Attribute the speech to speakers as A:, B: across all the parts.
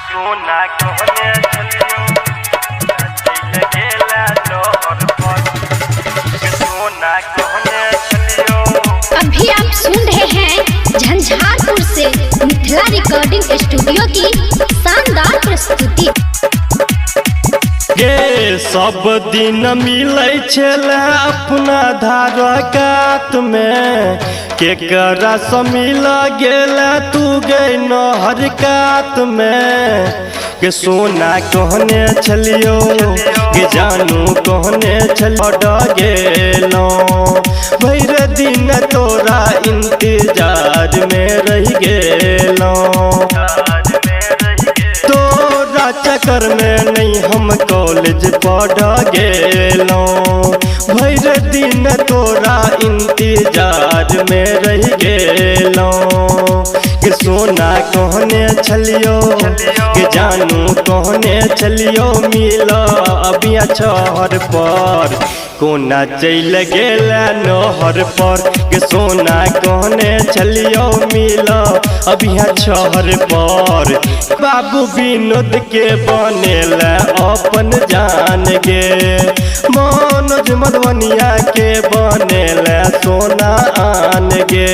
A: सोना कहने चलियो चल गेला लोहर पर के सोना कहने चलियो।
B: अभी आप सुन रहे हैं झंझारपुर से मिथिला रिकॉर्डिंग स्टूडियो की शानदार प्रस्तुति।
A: गे सब दिन मिलै छेला अपना धारकात में केकरा से मिल गेला तू गई नहर कात में। के सोना कहने चलियो के जानू कहने चलियो गेलो भैर दिन तोरा इंतजार में रह गेलो। तोरा चक्कर में नहीं हम कॉलेज पढ़ गेलो भैर दिन तोरा इंतजार में रह गेलो। के सोना कहने चलियो के जानू कहने चलियो मिलो अभी छहर पर कोना चल गेला नहर पर। के सोना कहने चलियो मिलो अभी छहर पर बाबू विनोद के बनेला अपन जान गे मनोज मधुबनिया के बनेला सोना आन गे।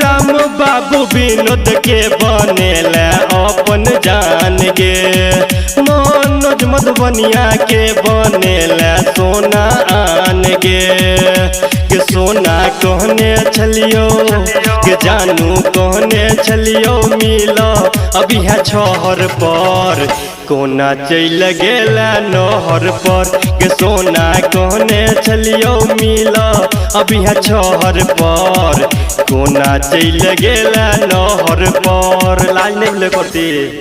A: राम बाबू विनोद के बनेला अपन जान गे मनोज मधुबनिया के बनेला सोना आन गे। के सोना कहने चलियो के जानू कहने चलियो मिलो अभी छहर पर कोना चल गेला नहर पर। के सोना कहने चलियो मिलो अभी छहर पर कोना चल गेला नहर पर। लाइन नहीं करती।